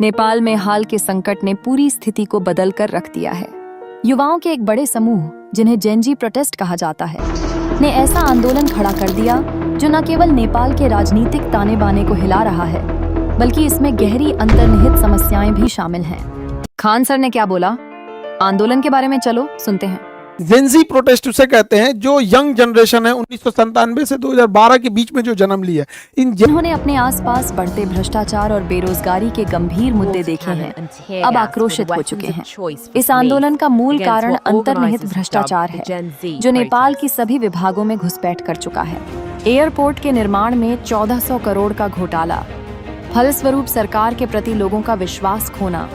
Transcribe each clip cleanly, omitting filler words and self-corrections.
नेपाल में हाल के संकट ने पूरी स्थिति को बदल कर रख दिया है। युवाओं के एक बड़े समूह, जिन्हें जेनजी प्रोटेस्ट कहा जाता है, ने ऐसा आंदोलन खड़ा कर दिया जो न केवल नेपाल के राजनीतिक ताने बाने को हिला रहा है, बल्कि इसमें गहरी अंतर्निहित समस्याएं भी शामिल हैं। खान सर ने क्या बोला, आंदोलन के बारे में चलो सुनते हैं। जेनजी प्रोटेस्ट उसे कहते हैं जो यंग जनरेशन है 1997 से 2012 के बीच में जो जन्म लिया है। जिन्होंने अपने आसपास बढ़ते भ्रष्टाचार और बेरोजगारी के गंभीर मुद्दे देखे हैं, अब आक्रोशित हो चुके हैं। इस आंदोलन का मूल कारण अंतर्निहित भ्रष्टाचार है, जो नेपाल की सभी विभागों में घुसपैठ कर चुका है। एयरपोर्ट के निर्माण में 1400 करोड़ का घोटाला, फलस्वरूप सरकार के प्रति लोगों का विश्वास खोना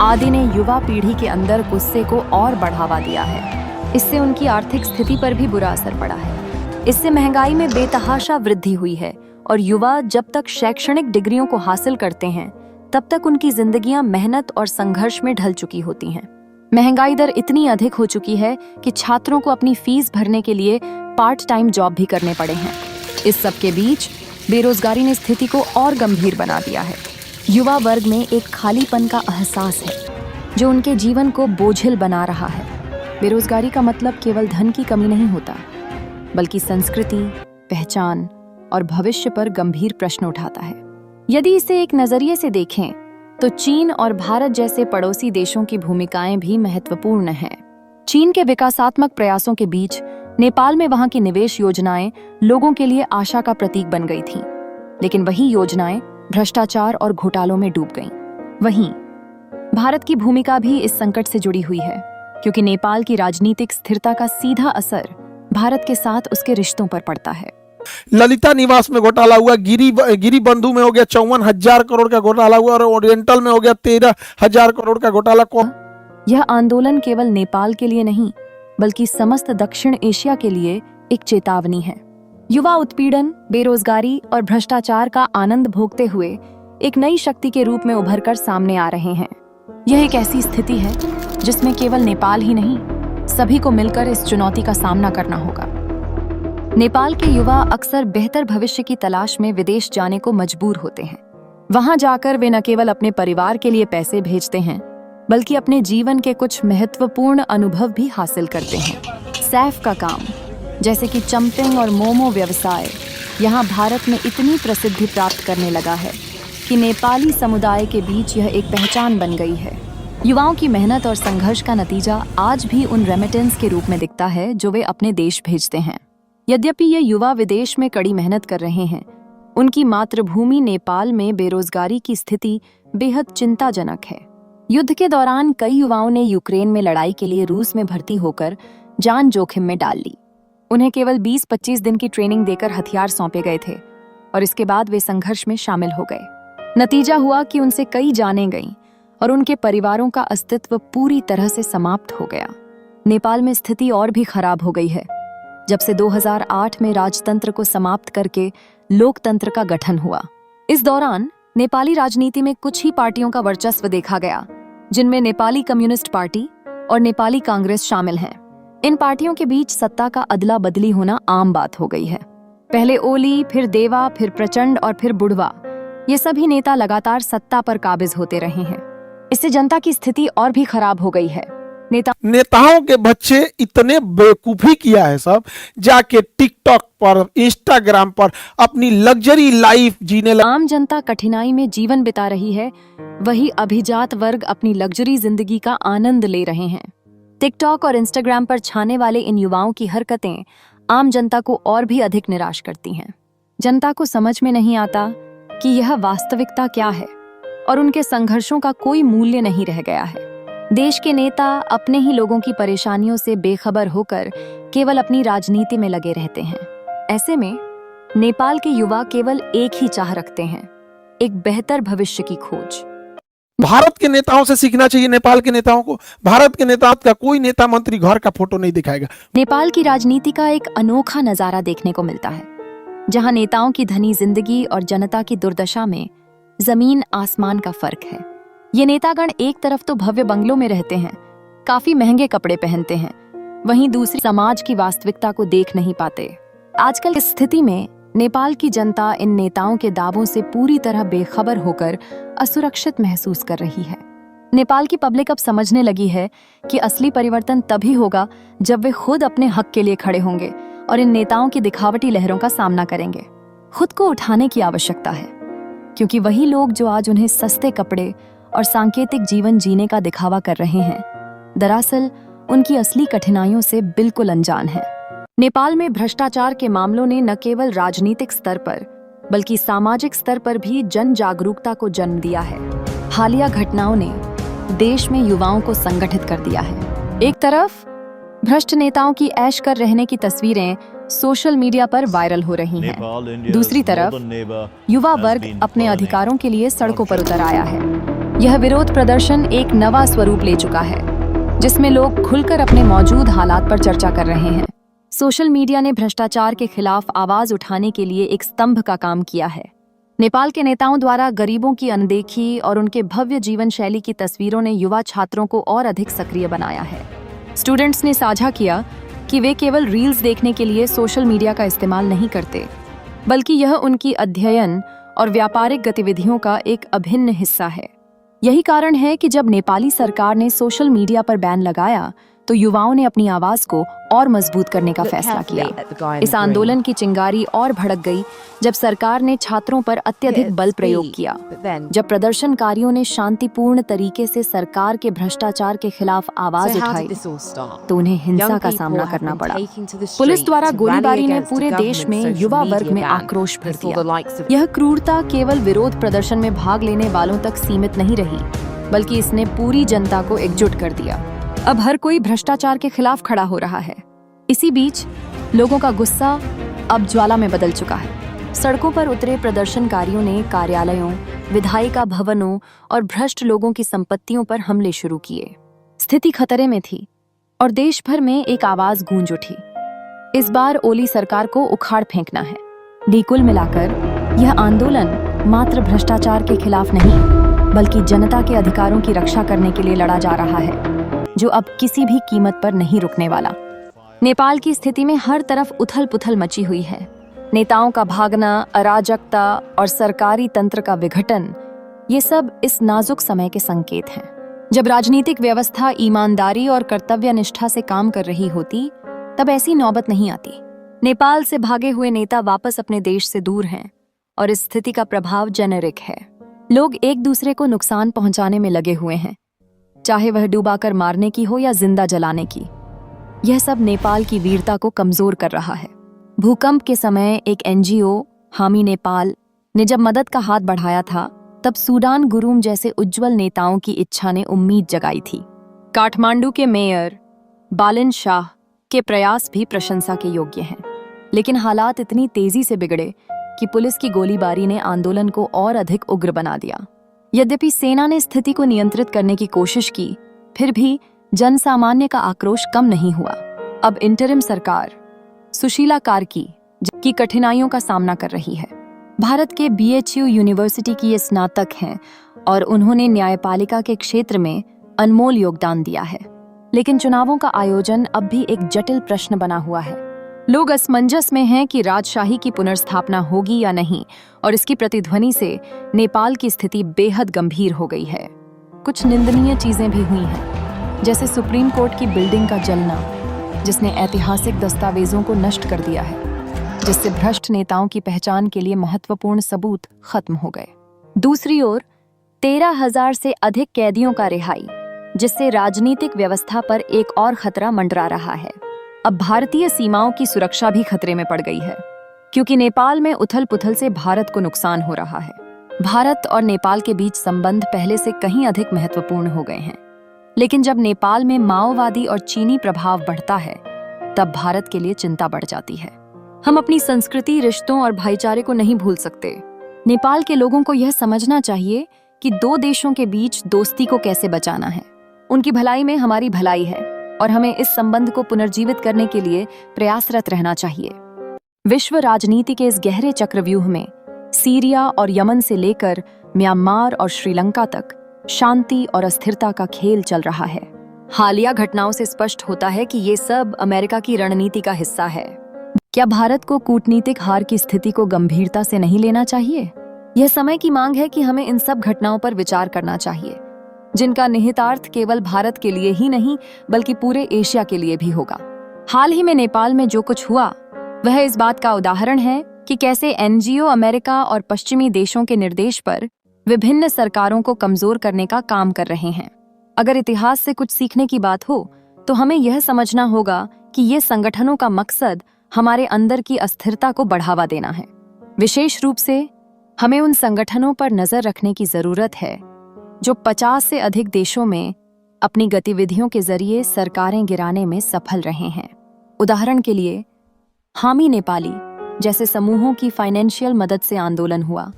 आदि ने युवा पीढ़ी के अंदर गुस्से को और बढ़ावा दिया है। इससे उनकी आर्थिक स्थिति पर भी बुरा असर पड़ा है। इससे महंगाई में बेतहाशा वृद्धि हुई है और युवा जब तक शैक्षणिक डिग्रियों को हासिल करते हैं, तब तक उनकी जिंदगियां मेहनत और संघर्ष में ढल चुकी होती हैं। महंगाई दर इतनी अधिक हो चुकी है कि छात्रों को अपनी फीस भरने के लिए पार्ट टाइम जॉब भी करने पड़े हैं। इस सब के बीच बेरोजगारी ने स्थिति को और गंभीर बना दिया है। युवा वर्ग में एक खालीपन का एहसास है, जो उनके जीवन को बोझिल बना रहा है। बेरोजगारी का मतलब केवल धन की कमी नहीं होता, बल्कि संस्कृति, पहचान और भविष्य पर गंभीर प्रश्न उठाता है। यदि इसे एक नजरिए से देखें, तो चीन और भारत जैसे पड़ोसी देशों की भूमिकाएं भी महत्वपूर्ण हैं। चीन के विकासात्मक प्रयासों के बीच नेपाल में वहां की निवेश योजनाएं लोगों के लिए आशा का प्रतीक बन गई थीं, लेकिन वही योजनाएं भ्रष्टाचार और घोटालों में डूब गईं। वहीं भारत की भूमिका भी इस संकट से जुड़ी हुई है, क्योंकि नेपाल की राजनीतिक स्थिरता का सीधा असर भारत के साथ उसके रिश्तों पर पड़ता है। ललिता निवास में घोटाला हुआ, गिरी बंधु में हो गया 54,000 करोड़ का घोटाला हुआ और ओरिएंटल में हो गया 13,000 करोड़ का घोटाला। यह आंदोलन केवल नेपाल के लिए नहीं, बल्कि समस्त दक्षिण एशिया के लिए एक चेतावनी है। युवा उत्पीड़न, बेरोजगारी और भ्रष्टाचार का आनंद भोगते हुए एक नई शक्ति के रूप में उभरकर सामने आ रहे हैं। यह एक ऐसी स्थिति है जिसमें केवल नेपाल ही नहीं, सभी को मिलकर इस चुनौती का सामना करना होगा। नेपाल के युवा अक्सर बेहतर भविष्य की तलाश में विदेश जाने को मजबूर होते हैं। वहां जाकर वे न केवल अपने परिवार के लिए पैसे भेजते हैं, बल्कि अपने जीवन के कुछ महत्वपूर्ण अनुभव भी हासिल करते हैं। सैफ का काम, जैसे कि चम्पिंग और मोमो व्यवसाय, यहाँ भारत में इतनी प्रसिद्धि प्राप्त करने लगा है कि नेपाली समुदाय के बीच यह एक पहचान बन गई है। युवाओं की मेहनत और संघर्ष का नतीजा आज भी उन रेमिटेंस के रूप में दिखता है जो वे अपने देश भेजते हैं। यद्यपि ये युवा विदेश में कड़ी मेहनत कर रहे हैं, उनकी मातृभूमि नेपाल में बेरोजगारी की स्थिति बेहद चिंताजनक है। युद्ध के दौरान कई युवाओं ने यूक्रेन में लड़ाई के लिए रूस में भर्ती होकर जान जोखिम में डाल ली। उन्हें केवल 20-25 दिन की ट्रेनिंग देकर हथियार सौंपे गए थे और इसके बाद वे संघर्ष में शामिल हो गए। नतीजा हुआ कि उनसे कई जानें गईं और उनके परिवारों का अस्तित्व पूरी तरह से समाप्त हो गया। नेपाल में स्थिति और भी खराब हो गई है, जब से 2008 में राजतंत्र को समाप्त करके लोकतंत्र का गठन हुआ। इस दौरान नेपाली राजनीति में कुछ ही पार्टियों का वर्चस्व देखा गया, जिनमें नेपाली कम्युनिस्ट पार्टी और नेपाली कांग्रेस शामिल हैं। इन पार्टियों के बीच सत्ता का अदला बदली होना आम बात हो गई है। पहले ओली, फिर देवा, फिर प्रचंड और फिर बुढ़वा, ये सभी नेता लगातार सत्ता पर काबिज होते रहे हैं। इससे जनता की स्थिति और भी खराब हो गई है। नेताओं के बच्चे इतने बेवकूफी किया है सब, जाके टिकटॉक पर, इंस्टाग्राम पर अपनी लग्जरी लाइफ जीने आम जनता कठिनाई में जीवन बिता रही है, वही अभिजात वर्ग अपनी लग्जरी जिंदगी का आनंद ले रहे हैं। टिकटॉक और इंस्टाग्राम पर छाने वाले इन युवाओं की हरकतें आम जनता को और भी अधिक निराश करती हैं। जनता को समझ में नहीं आता कि यह वास्तविकता क्या है और उनके संघर्षों का कोई मूल्य नहीं रह गया है। देश के नेता अपने ही लोगों की परेशानियों से बेखबर होकर केवल अपनी राजनीति में लगे रहते हैं। ऐसे में नेपाल के युवा केवल एक ही चाह रखते हैं, एक बेहतर भविष्य की खोज। भारत के नेताओं से सीखना चाहिए नेपाल के नेताओं को। भारत के नेता का कोई नेता मंत्री घर का फोटो नहीं दिखाएगा। नेपाल की राजनीति का एक अनोखा नजारा देखने को मिलता है, जहां नेताओं की धनी जिंदगी और जनता की दुर्दशा में जमीन आसमान का फर्क है। ये नेतागण एक तरफ तो भव्य बंगलों में रहते हैं, काफी महंगे कपड़े पहनते हैं, वहीं दूसरी समाज की वास्तविकता को देख नहीं पाते। आजकल इस स्थिति में नेपाल की जनता इन नेताओं के दावों से पूरी तरह बेखबर होकर असुरक्षित महसूस कर रही है। नेपाल की पब्लिक अब समझने लगी है कि असली परिवर्तन तभी होगा जब वे खुद अपने हक के लिए खड़े होंगे और इन नेताओं की दिखावटी लहरों का सामना करेंगे। खुद को उठाने की आवश्यकता है, क्योंकि वही लोग जो आज उन्हें सस्ते कपड़े और सांकेतिक जीवन जीने का दिखावा कर रहे हैं, दरअसल उनकी असली कठिनाइयों से बिल्कुल अनजान हैं। नेपाल में भ्रष्टाचार के मामलों ने न केवल राजनीतिक स्तर पर बल्कि सामाजिक स्तर पर भी जन जागरूकता को जन्म दिया है। हालिया घटनाओं ने देश में युवाओं को संगठित कर दिया है। एक तरफ भ्रष्ट नेताओं की ऐश कर रहने की तस्वीरें सोशल मीडिया पर वायरल हो रही हैं। दूसरी तरफ युवा वर्ग अपने अधिकारों के लिए सड़कों पर उतर आया है। यह विरोध प्रदर्शन एक नवा स्वरूप ले चुका है, जिसमें लोग खुलकर अपने मौजूद हालात पर चर्चा कर रहे हैं। सोशल मीडिया ने भ्रष्टाचार के खिलाफ आवाज उठाने के लिए एक स्तंभ का काम किया है। नेपाल के नेताओं द्वारा गरीबों की अनदेखी और उनके भव्य जीवन शैली की तस्वीरों ने युवा छात्रों को और अधिक सक्रिय बनाया है। स्टूडेंट्स ने साझा किया कि वे केवल रील्स देखने के लिए सोशल मीडिया का इस्तेमाल नहीं करते, बल्कि यह उनकी अध्ययन और व्यापारिक गतिविधियों का एक अभिन्न हिस्सा है। यही कारण है कि जब नेपाली सरकार ने सोशल मीडिया पर बैन लगाया तो युवाओं ने अपनी आवाज को और मजबूत करने का फैसला किया। इस आंदोलन की चिंगारी और भड़क गई जब सरकार ने छात्रों पर अत्यधिक बल प्रयोग किया। जब प्रदर्शनकारियों ने शांतिपूर्ण तरीके से सरकार के भ्रष्टाचार के खिलाफ आवाज उठाई तो उन्हें हिंसा का सामना करना पड़ा। पुलिस द्वारा गोलीबारी ने पूरे देश में युवा वर्ग में आक्रोश भर दिया। यह क्रूरता केवल विरोध प्रदर्शन में भाग लेने वालों तक सीमित नहीं रही, बल्कि इसने पूरी जनता को एकजुट कर दिया। अब हर कोई भ्रष्टाचार के खिलाफ खड़ा हो रहा है। इसी बीच लोगों का गुस्सा अब ज्वाला में बदल चुका है। सड़कों पर उतरे प्रदर्शनकारियों ने कार्यालयों, विधायिका भवनों और भ्रष्ट लोगों की संपत्तियों पर हमले शुरू किए। स्थिति खतरे में थी और देश भर में एक आवाज गूंज उठी। इस बार ओली सरकार को उखाड़ फेंकना है। कुल मिलाकर यह आंदोलन मात्र भ्रष्टाचार के खिलाफ नहीं, बल्कि जनता के अधिकारों की रक्षा करने के लिए लड़ा जा रहा है, जो अब किसी भी कीमत पर नहीं रुकने वाला। नेपाल की स्थिति में हर तरफ उथल पुथल मची हुई है। नेताओं का भागना, अराजकता और सरकारी तंत्र का विघटन, ये सब इस नाजुक समय के संकेत हैं। जब राजनीतिक व्यवस्था ईमानदारी और कर्तव्य निष्ठा से काम कर रही होती, तब ऐसी नौबत नहीं आती। नेपाल से भागे हुए नेता वापस अपने देश से दूर हैं और इस स्थिति का प्रभाव जेनेरिक है। लोग एक दूसरे को नुकसान पहुंचाने में लगे हुए हैं, चाहे वह डुबाकर मारने की हो या जिंदा जलाने की। यह सब नेपाल की वीरता को कमजोर कर रहा है। भूकंप के समय एक एनजीओ हामी नेपाल ने जब मदद का हाथ बढ़ाया था, तब सूडान गुरूम जैसे उज्जवल नेताओं की इच्छा ने उम्मीद जगाई थी। काठमांडू के मेयर बालिन शाह के प्रयास भी प्रशंसा के योग्य हैं, लेकिन हालात इतनी तेजी से बिगड़े कि पुलिस की गोलीबारी ने आंदोलन को और अधिक उग्र बना दिया। यद्यपि सेना ने स्थिति को नियंत्रित करने की कोशिश की, फिर भी जन सामान्य का आक्रोश कम नहीं हुआ। अब इंटरिम सरकार सुशीला कार्की की कठिनाइयों का सामना कर रही है। भारत के BHU यूनिवर्सिटी की ये स्नातक हैं और उन्होंने न्यायपालिका के क्षेत्र में अनमोल योगदान दिया है। लेकिन चुनावों का आयोजन अब भी एक जटिल प्रश्न बना हुआ है। लोग असमंजस में हैं कि राजशाही की पुनर्स्थापना होगी या नहीं, और इसकी प्रतिध्वनि से नेपाल की स्थिति बेहद गंभीर हो गई है। कुछ निंदनीय चीजें भी हुई हैं, जैसे सुप्रीम कोर्ट की बिल्डिंग का जलना, जिसने ऐतिहासिक दस्तावेजों को नष्ट कर दिया है, जिससे भ्रष्ट नेताओं की पहचान के लिए महत्वपूर्ण सबूत खत्म हो गए। दूसरी ओर 13,000 से अधिक कैदियों का रिहाई, जिससे राजनीतिक व्यवस्था पर एक और खतरा मंडरा रहा है। अब भारतीय सीमाओं की सुरक्षा भी खतरे में पड़ गई है, क्योंकि नेपाल में उथल पुथल से भारत को नुकसान हो रहा है। भारत और नेपाल के बीच संबंध पहले से कहीं अधिक महत्वपूर्ण हो गए हैं, लेकिन जब नेपाल में माओवादी और चीनी प्रभाव बढ़ता है, तब भारत के लिए चिंता बढ़ जाती है। हम अपनी संस्कृति, रिश्तों और भाईचारे को नहीं भूल सकते। नेपाल के लोगों को यह समझना चाहिए कि दो देशों के बीच दोस्ती को कैसे बचाना है। उनकी भलाई में हमारी भलाई है और हमें इस संबंध को पुनर्जीवित करने के लिए प्रयासरत रहना चाहिए। विश्व राजनीति के इस गहरे चक्रव्यूह में सीरिया और यमन से लेकर म्यांमार और श्रीलंका तक शांति और अस्थिरता का खेल चल रहा है। हालिया घटनाओं से स्पष्ट होता है कि ये सब अमेरिका की रणनीति का हिस्सा है। क्या भारत को कूटनीतिक हार की स्थिति को गंभीरता से नहीं लेना चाहिए? यह समय की मांग है कि हमें इन सब घटनाओं पर विचार करना चाहिए, जिनका निहितार्थ केवल भारत के लिए ही नहीं बल्कि पूरे एशिया के लिए भी होगा। हाल ही में नेपाल में जो कुछ हुआ वह इस बात का उदाहरण है कि कैसे एनजीओ अमेरिका और पश्चिमी देशों के निर्देश पर विभिन्न सरकारों को कमजोर करने का काम कर रहे हैं। अगर इतिहास से कुछ सीखने की बात हो तो हमें यह समझना होगा कि ये संगठनों का मकसद हमारे अंदर की अस्थिरता को बढ़ावा देना है। विशेष रूप से हमें उन संगठनों पर नजर रखने की जरूरत है जो 50 से अधिक देशों में अपनी गतिविधियों के जरिए सरकारें गिराने में सफल रहे हैं। उदाहरण के लिए हामी नेपाली जैसे समूहों की फाइनेंशियल मदद से आंदोलन हुआ,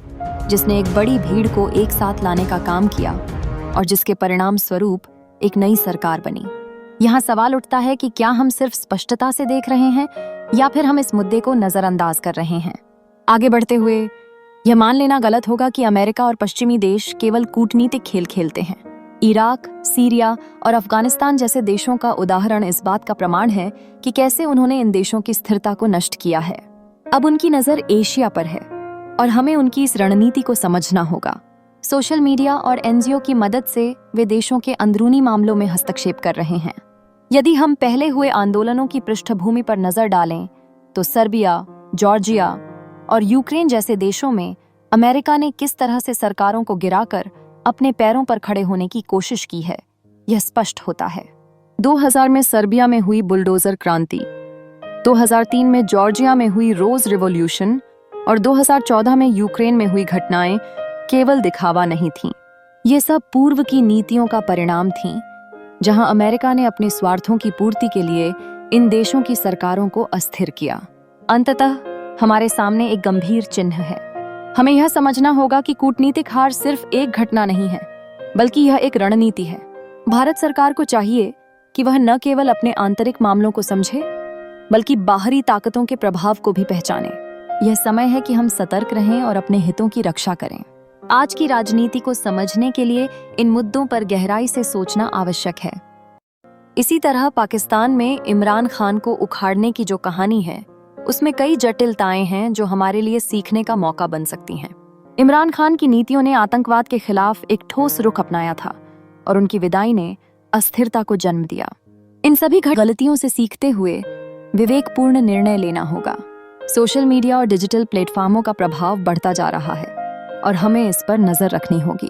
जिसने एक बड़ी भीड़ को एक साथ लाने का काम किया और जिसके परिणाम स्वरूप एक नई सरकार बनी। यहाँ सवाल उठता है कि क्या हम सिर्फ स्पष्टता से देख रहे हैं या फिर हम इस मुद्दे को नजरअंदाज कर रहे हैं। आगे बढ़ते हुए यह मान लेना गलत होगा कि अमेरिका और पश्चिमी देश केवल कूटनीतिक खेल खेलते हैं। इराक, सीरिया और अफगानिस्तान जैसे देशों का उदाहरण इस बात का प्रमाण है कि कैसे उन्होंने इन देशों की स्थिरता को नष्ट किया है। अब उनकी नजर एशिया पर है और हमें उनकी इस रणनीति को समझना होगा। सोशल मीडिया और एनजीओ की मदद से वे देशों के अंदरूनी मामलों में हस्तक्षेप कर रहे हैं। यदि हम पहले हुए आंदोलनों की पृष्ठभूमि पर नजर डालें तो सर्बिया, जॉर्जिया और यूक्रेन जैसे देशों में अमेरिका ने किस तरह से सरकारों को गिराकर अपने पैरों पर खड़े होने की कोशिश की है, यह स्पष्ट होता है। 2000 में सर्बिया में हुई बुलडोजर क्रांति, 2003 में जॉर्जिया में हुई रोज रिवॉल्यूशन और 2014 में यूक्रेन में हुई घटनाएं केवल दिखावा नहीं थीं। ये सब पूर्व की नीतियों का परिणाम थीं, जहां अमेरिका ने अपने स्वार्थों की पूर्ति के लिए इन देशों की सरकारों को अस्थिर किया। अंततः हमारे सामने एक गंभीर चिन्ह है। हमें यह समझना होगा कि कूटनीतिक हार सिर्फ एक घटना नहीं है, बल्कि यह एक रणनीति है। भारत सरकार को चाहिए कि वह न केवल अपने आंतरिक मामलों को समझे, बल्कि बाहरी ताकतों के प्रभाव को भी पहचाने। यह समय है कि हम सतर्क रहें और अपने हितों की रक्षा करें। आज की राजनीति को समझने के लिए इन मुद्दों पर गहराई से सोचना आवश्यक है। इसी तरह पाकिस्तान में इमरान खान को उखाड़ने की जो कहानी है, उसमें कई जटिलताएं हैं जो हमारे लिए सीखने का मौका बन सकती हैं। इमरान खान की नीतियों ने आतंकवाद के खिलाफ एक ठोस रुख अपनाया था और उनकी विदाई ने अस्थिरता को जन्म दिया। इन सभी गलतियों से सीखते हुए विवेकपूर्ण निर्णय लेना होगा। सोशल मीडिया और डिजिटल प्लेटफॉर्मों का प्रभाव बढ़ता जा रहा है और हमें इस पर नजर रखनी होगी।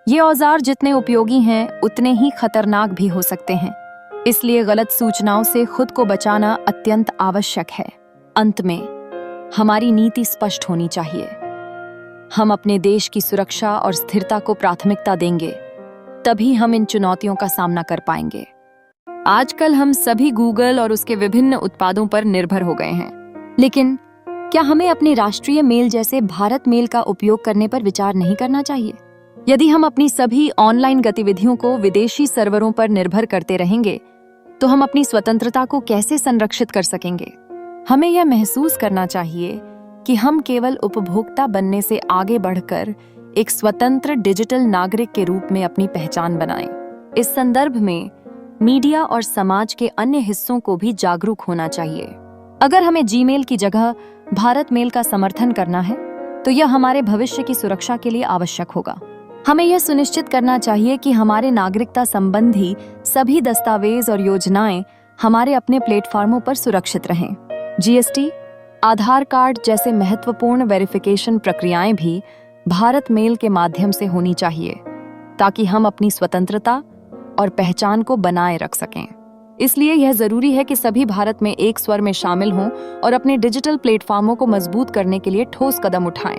ये औजार जितने उपयोगी हैं, उतने ही खतरनाक भी हो सकते हैं। इसलिए गलत सूचनाओं से खुद को बचाना अत्यंत आवश्यक है। अंत में हमारी नीति स्पष्ट होनी चाहिए। हम अपने देश की सुरक्षा और स्थिरता को प्राथमिकता देंगे, तभी हम इन चुनौतियों का सामना कर पाएंगे। आजकल हम सभी गूगल और उसके विभिन्न उत्पादों पर निर्भर हो गए हैं, लेकिन क्या हमें अपने राष्ट्रीय मेल जैसे भारत मेल का उपयोग करने पर विचार नहीं करना चाहिए? यदि हम अपनी सभी ऑनलाइन गतिविधियों को विदेशी सर्वरों पर निर्भर करते रहेंगे, तो हम अपनी स्वतंत्रता को कैसे संरक्षित कर सकेंगे? हमें यह महसूस करना चाहिए कि हम केवल उपभोक्ता बनने से आगे बढ़कर एक स्वतंत्र डिजिटल नागरिक के रूप में अपनी पहचान बनाएं। इस संदर्भ में मीडिया और समाज के अन्य हिस्सों को भी जागरूक होना चाहिए। अगर हमें जीमेल की जगह भारत मेल का समर्थन करना है, तो यह हमारे भविष्य की सुरक्षा के लिए आवश्यक होगा। हमें यह सुनिश्चित करना चाहिए कि हमारे नागरिकता संबंधी सभी दस्तावेज और योजनाएं हमारे अपने प्लेटफॉर्मों पर सुरक्षित रहें। जीएसटी, आधार कार्ड जैसे महत्वपूर्ण वेरिफिकेशन प्रक्रियाएं भी भारत मेल के माध्यम से होनी चाहिए, ताकि हम अपनी स्वतंत्रता और पहचान को बनाए रख सकें। इसलिए यह जरूरी है कि सभी भारत में एक स्वर में शामिल हों और अपने डिजिटल प्लेटफॉर्मों को मजबूत करने के लिए ठोस कदम उठाएं।